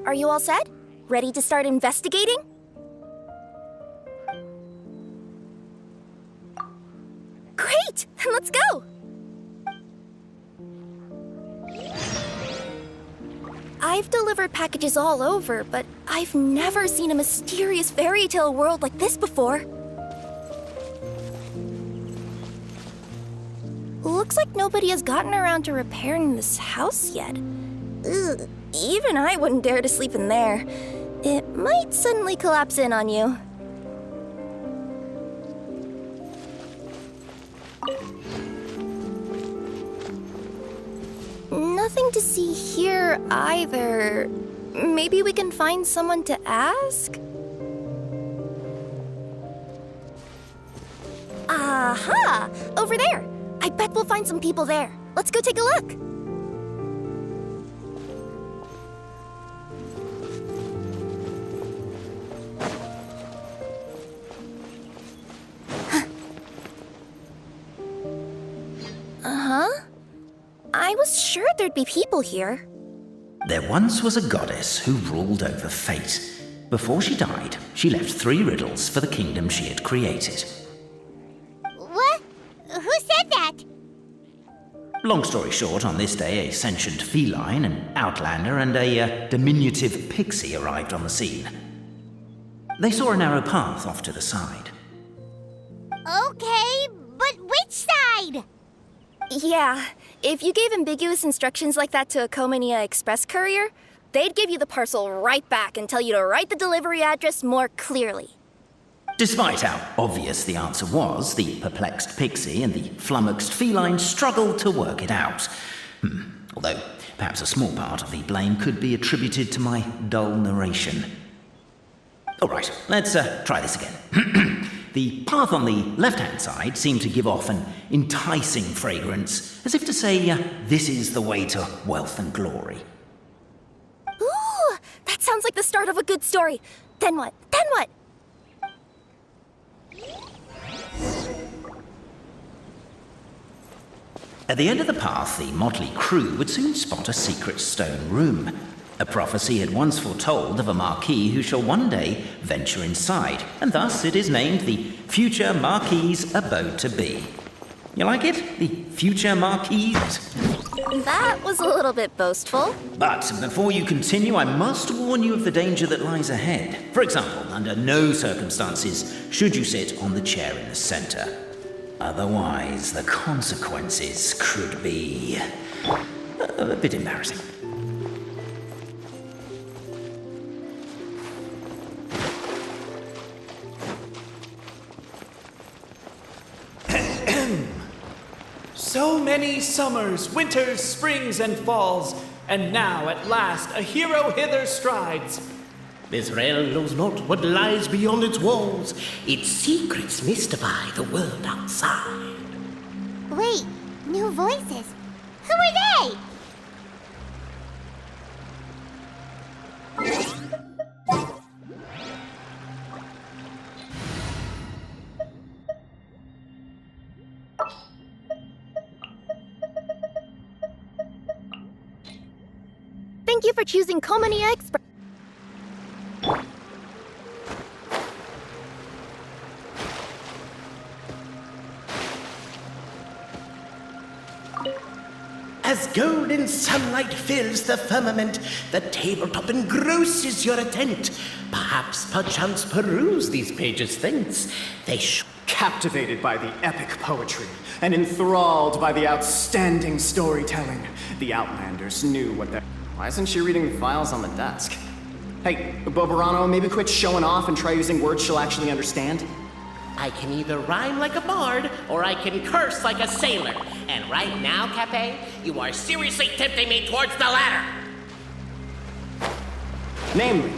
Are you all set? Ready to start investigating? Great! Then let's go! I've delivered packages all over, but I've never seen a mysterious fairy tale world like this before. Looks like nobody has gotten around to repairing this house yet. Ugh, even I wouldn't dare to sleep in there. It might suddenly collapse in on you. Nothing to see here either. Maybe we can find someone to ask? Aha! Over there! I bet we'll find some people there. Let's go take a look. Uh-huh. I was sure there'd be people here. There once was a goddess who ruled over fate. Before she died, she left 3 riddles for the kingdom she had created. What? Who said that? Long story short, on this day, a sentient feline, an outlander, and a diminutive pixie arrived on the scene. They saw a narrow path off to the side. Okay, but which side? Yeah, if you gave ambiguous instructions like that to a Comania Express courier, they'd give you the parcel right back and tell you to write the delivery address more clearly. Despite how obvious the answer was, the perplexed pixie and the flummoxed feline struggled to work it out. Although, perhaps a small part of the blame could be attributed to my dull narration. All right, let's try this again. The path on the left-hand side seemed to give off an enticing fragrance, as if to say, this is the way to wealth and glory. Ooh, that sounds like the start of a good story. Then what? Then what? At the end of the path, the motley crew would soon spot a secret stone room. A prophecy had once foretold of a marquis who shall one day venture inside, and thus it is named the future Marquis's abode to be. You like it? The future Marquis? That was a little bit boastful. But before you continue, I must warn you of the danger that lies ahead. For example, under no circumstances should you sit on the chair in the center. Otherwise, the consequences could be a bit embarrassing. So many summers, winters, springs, and falls, and now at last a hero hither strides. This realm knows not what lies beyond its walls. Its secrets mystify the world outside. Wait, new voices. Who are they? Thank you for choosing Comania Express. As golden sunlight fills the firmament, the tabletop engrosses your attent. Perchance peruse these pages thence. They Captivated by the epic poetry and enthralled by the outstanding storytelling, the Outlanders knew what their... Why isn't she reading the files on the desk? Hey, Bobarano, maybe quit showing off and try using words she'll actually understand? I can either rhyme like a bard, or I can curse like a sailor. And right now, Cape, you are seriously tempting me towards the latter. Namely,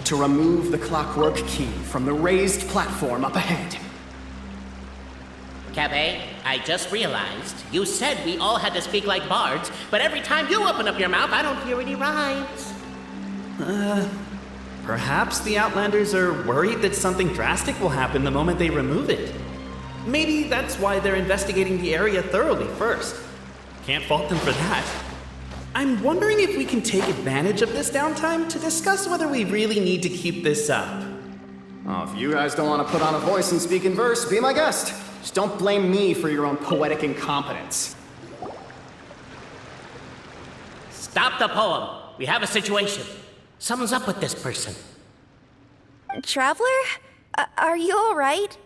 to remove the clockwork key from the raised platform up ahead. Cape, I just realized you said we all had to speak like bards, but every time you open up your mouth, I don't hear any rhymes. Perhaps the Outlanders are worried that something drastic will happen the moment they remove it. Maybe that's why they're investigating the area thoroughly first. Can't fault them for that. I'm wondering if we can take advantage of this downtime to discuss whether we really need to keep this up. Oh, if you guys don't want to put on a voice and speak in verse, be my guest. Just don't blame me for your own poetic incompetence. Stop the poem. We have a situation. Something's up with this person. Traveler? Are you alright?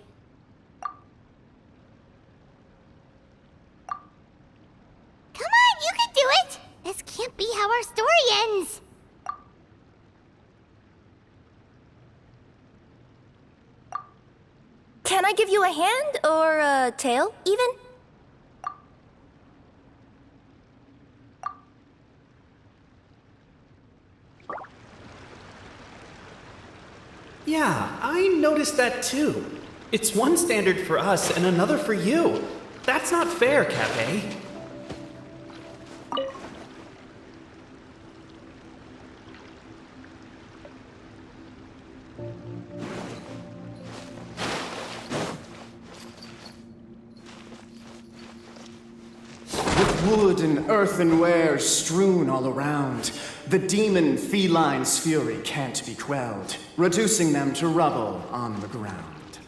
Come on, you can do it! This can't be how our story ends. Can I give you a hand or a tail, even? Yeah, I noticed that too. It's one standard for us and another for you. That's not fair, Cafe. With wood and earthenware strewn all around, the demon feline's fury can't be quelled, reducing them to rubble on the ground.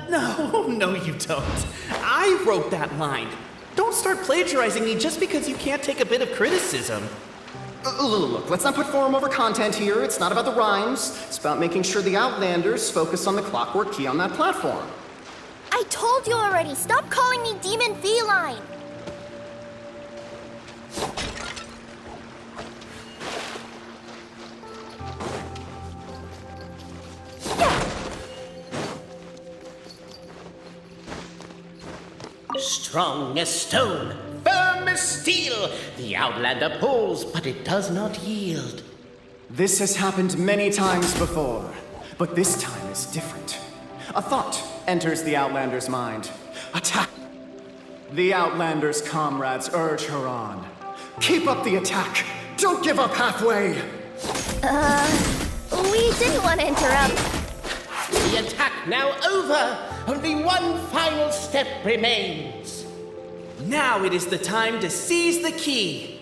No, you don't. I wrote that line. Don't start plagiarizing me just because you can't take a bit of criticism. Look, let's not put form over content here. It's not about the rhymes. It's about making sure the Outlanders focus on the clockwork key on that platform. I told you already, stop calling me Demon Feline! Strong as stone, firm as steel, the Outlander pulls, but it does not yield. This has happened many times before, but this time is different. A thought enters the Outlander's mind. Attack! The Outlander's comrades urge her on. Keep up the attack! Don't give up halfway! We didn't want to interrupt. The attack now over! Only one final step remains. Now it is the time to seize the key.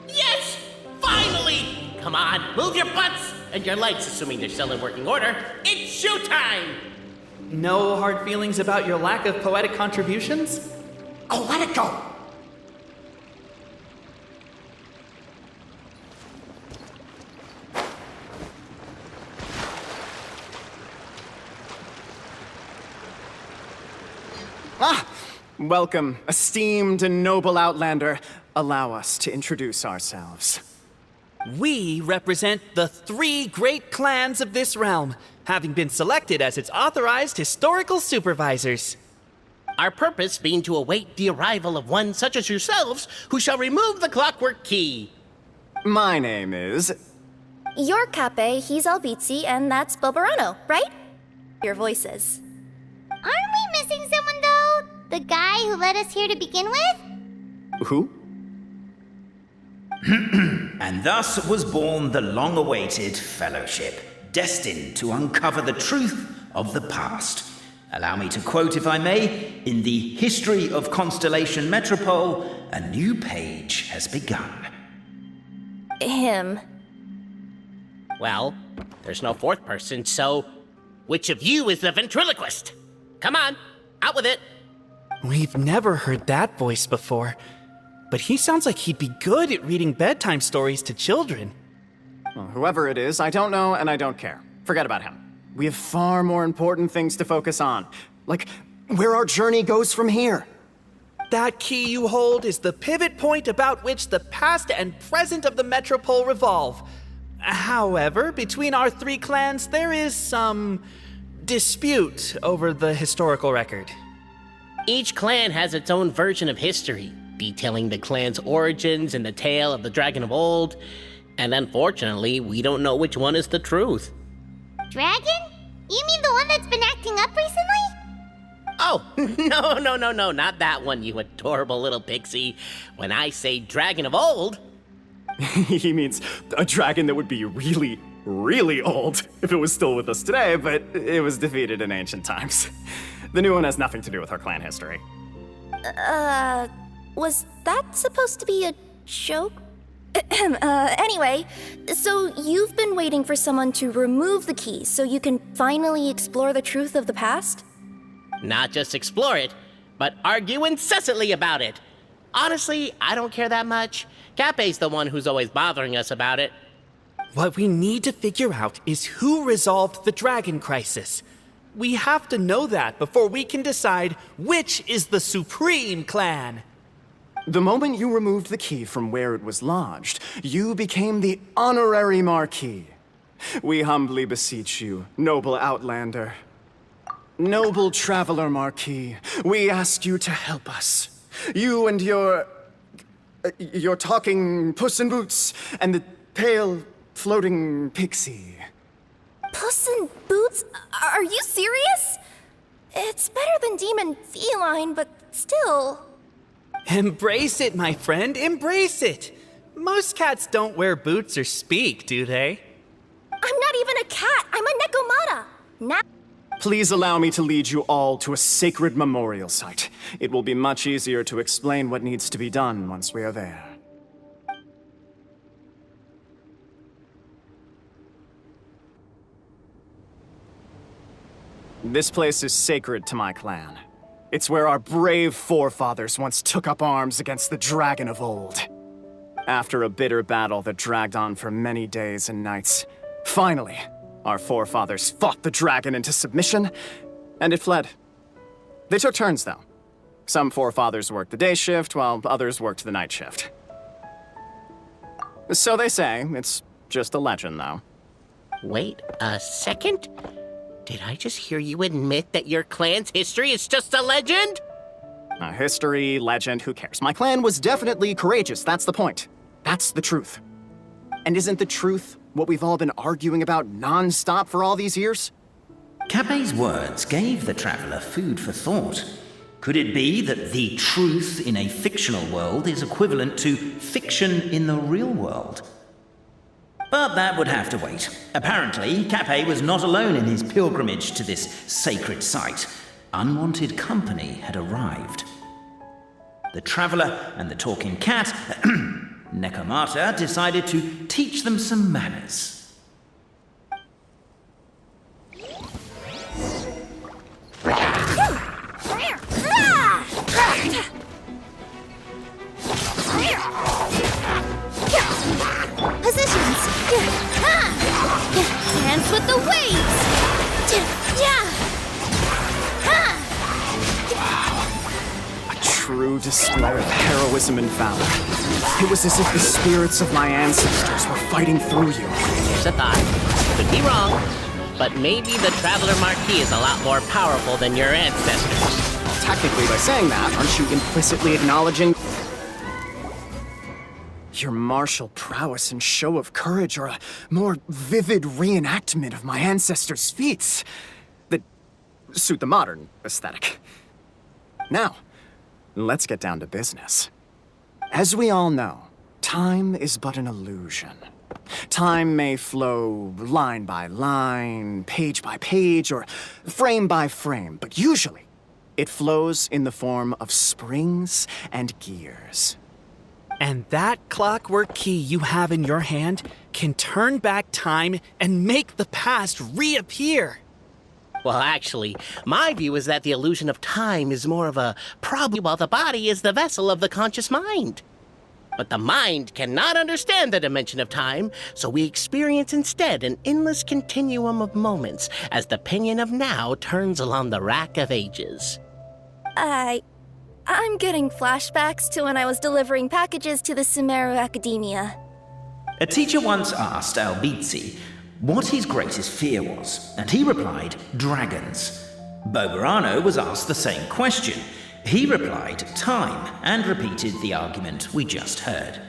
Yes! Finally! Come on, move your butts! And your lights, assuming they're still in working order. It's showtime! No hard feelings about your lack of poetic contributions? Oh, let it go! Welcome, esteemed and noble Outlander. Allow us to introduce ourselves. We represent the 3 great clans of this realm, having been selected as its authorized historical supervisors. Our purpose being to await the arrival of one such as yourselves who shall remove the clockwork key. My name is... You're Cape, he's Albizzi, and that's Bobarano, right? Your voices. Aren't we missing someone, though? The guy who led us here to begin with? Who? And thus was born the long-awaited fellowship, destined to uncover the truth of the past. Allow me to quote, if I may, in the history of Constellation Metropole, a new page has begun. Him. Well, there's no fourth person, so which of you is the ventriloquist? Come on, out with it. We've never heard that voice before, but he sounds like he'd be good at reading bedtime stories to children. Well, whoever it is, I don't know and I don't care. Forget about him. We have far more important things to focus on, like where our journey goes from here. That key you hold is the pivot point about which the past and present of the Metropole revolve. However, between our 3 clans, there is some dispute over the historical record. Each clan has its own version of history, detailing the clan's origins and the tale of the dragon of old, and unfortunately, we don't know which one is the truth. Dragon? You mean the one that's been acting up recently? Oh, no, not that one, you adorable little pixie. When I say dragon of old... He means a dragon that would be really, really old if it was still with us today, but it was defeated in ancient times. The new one has nothing to do with our clan history. Was that supposed to be a joke? Anyway, so you've been waiting for someone to remove the key so you can finally explore the truth of the past? Not just explore it, but argue incessantly about it. Honestly, I don't care that much. Cape's the one who's always bothering us about it. What we need to figure out is who resolved the dragon crisis. We have to know that before we can decide which is the supreme clan. The moment you removed the key from where it was lodged, you became the honorary Marquis. We humbly beseech you, noble Outlander. Noble Traveler Marquis, we ask you to help us. You and your talking Puss in Boots and the pale floating pixie. Puss in Boots? Are you serious? It's better than demon feline, but still. Embrace it, my friend, embrace it. Most cats don't wear boots or speak, do they? I'm not even a cat. I'm a Nekomata. Now. Please allow me to lead you all to a sacred memorial site. It will be much easier to explain what needs to be done once we are there. This place is sacred to my clan. It's where our brave forefathers once took up arms against the dragon of old. After a bitter battle that dragged on for many days and nights, finally, our forefathers fought the dragon into submission, and it fled. They took turns, though. Some forefathers worked the day shift, while others worked the night shift. So they say. It's just a legend, though. Wait a second? Did I just hear you admit that your clan's history is just a legend? History, legend, who cares? My clan was definitely courageous, that's the point. That's the truth. And isn't the truth what we've all been arguing about non-stop for all these years? Cape's words gave the traveler food for thought. Could it be that the truth in a fictional world is equivalent to fiction in the real world? But that would have to wait. Apparently, Cape was not alone in his pilgrimage to this sacred site. Unwanted company had arrived. The traveler and the talking cat, Nekomata, decided to teach them some manners. Positions. Dance with the waves. A true display of heroism and valor. It was as if the spirits of my ancestors were fighting through you. Here's a thought. Could be wrong, but maybe the Traveler Marquis is a lot more powerful than your ancestors. Technically, by saying that, aren't you implicitly acknowledging your martial prowess and show of courage are a more vivid reenactment of my ancestors' feats that suit the modern aesthetic? Now, let's get down to business. As we all know, time is but an illusion. Time may flow line by line, page by page, or frame by frame, but usually it flows in the form of springs and gears. And that clockwork key you have in your hand can turn back time and make the past reappear. Well, actually, my view is that the illusion of time is more of a problem, while the body is the vessel of the conscious mind. But the mind cannot understand the dimension of time, so we experience instead an endless continuum of moments as the pinion of now turns along the rack of ages. I'm getting flashbacks to when I was delivering packages to the Sumeru Academia. A teacher once asked Albizzi what his greatest fear was, and he replied, dragons. Boberano was asked the same question. He replied, time, and repeated the argument we just heard.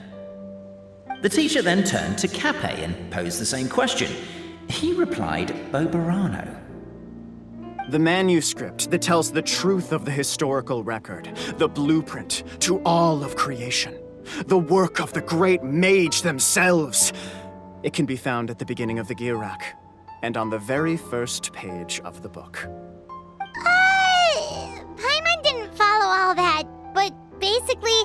The teacher then turned to Cape and posed the same question. He replied, Boberano. The manuscript that tells the truth of the historical record, the blueprint to all of creation, the work of the great mage themselves. It can be found at the beginning of the Girac, and on the very first page of the book. Paimon didn't follow all that, but basically,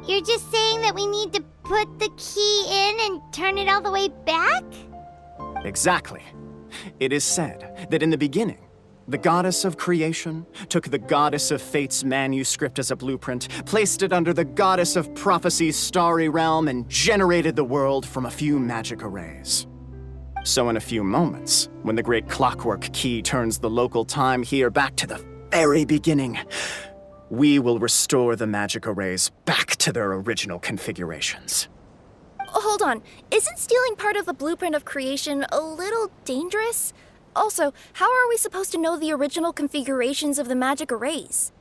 You're just saying that we need to put the key in and turn it all the way back? Exactly. It is said that in the beginning, the goddess of creation took the goddess of fate's manuscript as a blueprint, placed it under the goddess of prophecy's starry realm, and generated the world from a few magic arrays. So in a few moments, when the great clockwork key turns the local time here back to the very beginning, we will restore the magic arrays back to their original configurations. Hold on, isn't stealing part of the blueprint of creation a little dangerous? Also, how are we supposed to know the original configurations of the magic arrays?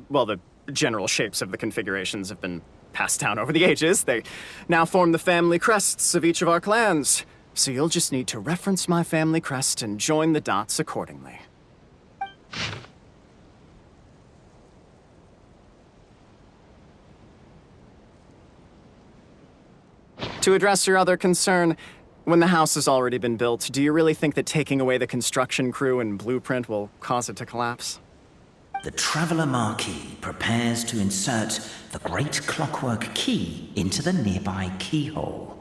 Well, the general shapes of the configurations have been passed down over the ages. They now form the family crests of each of our clans. So you'll just need to reference my family crest and join the dots accordingly. To address your other concern, when the house has already been built, do you really think that taking away the construction crew and blueprint will cause it to collapse? The Traveller Marquis prepares to insert the great clockwork key into the nearby keyhole.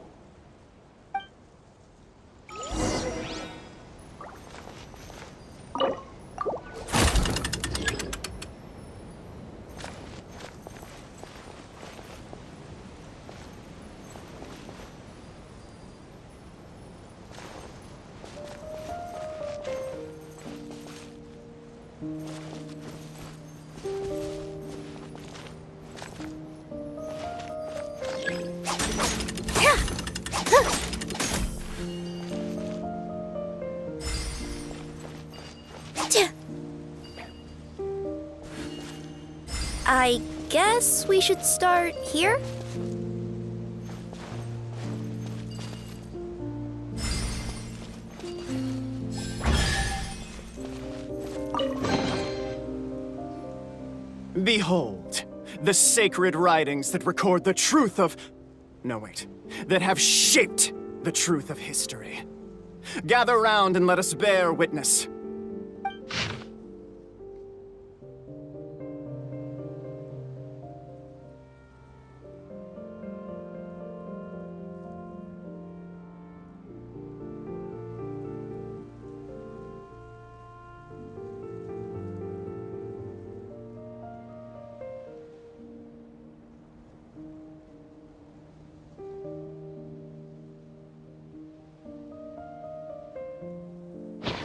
I guess we should start here? Behold, the sacred writings that record the truth of... No, wait. That have shaped the truth of history. Gather round and let us bear witness.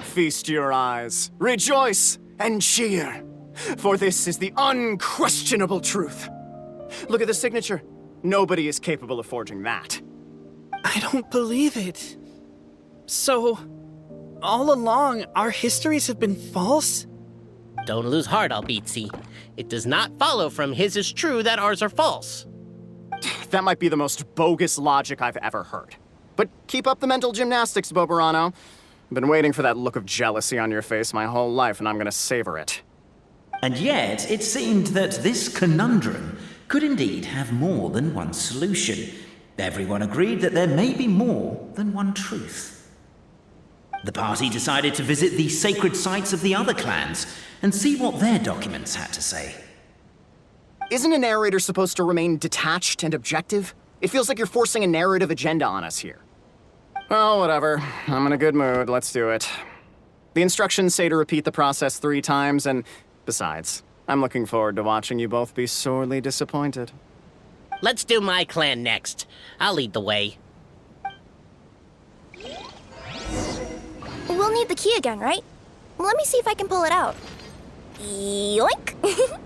Feast your eyes, rejoice, and cheer, for this is the unquestionable truth. Look at the signature. Nobody is capable of forging that. I don't believe it. So, all along, our histories have been false? Don't lose heart, Albizzi. It does not follow from his is true that ours are false. That might be the most bogus logic I've ever heard. But keep up the mental gymnastics, Boberano. I've been waiting for that look of jealousy on your face my whole life, and I'm gonna savor it. And yet, it seemed that this conundrum could indeed have more than one solution. Everyone agreed that there may be more than one truth. The party decided to visit the sacred sites of the other clans and see what their documents had to say. Isn't a narrator supposed to remain detached and objective? It feels like you're forcing a narrative agenda on us here. Well, whatever. I'm in a good mood. Let's do it. The instructions say to repeat the process 3 times, and besides, I'm looking forward to watching you both be sorely disappointed. Let's do my clan next. I'll lead the way. We'll need the key again, right? Let me see if I can pull it out. Yoink!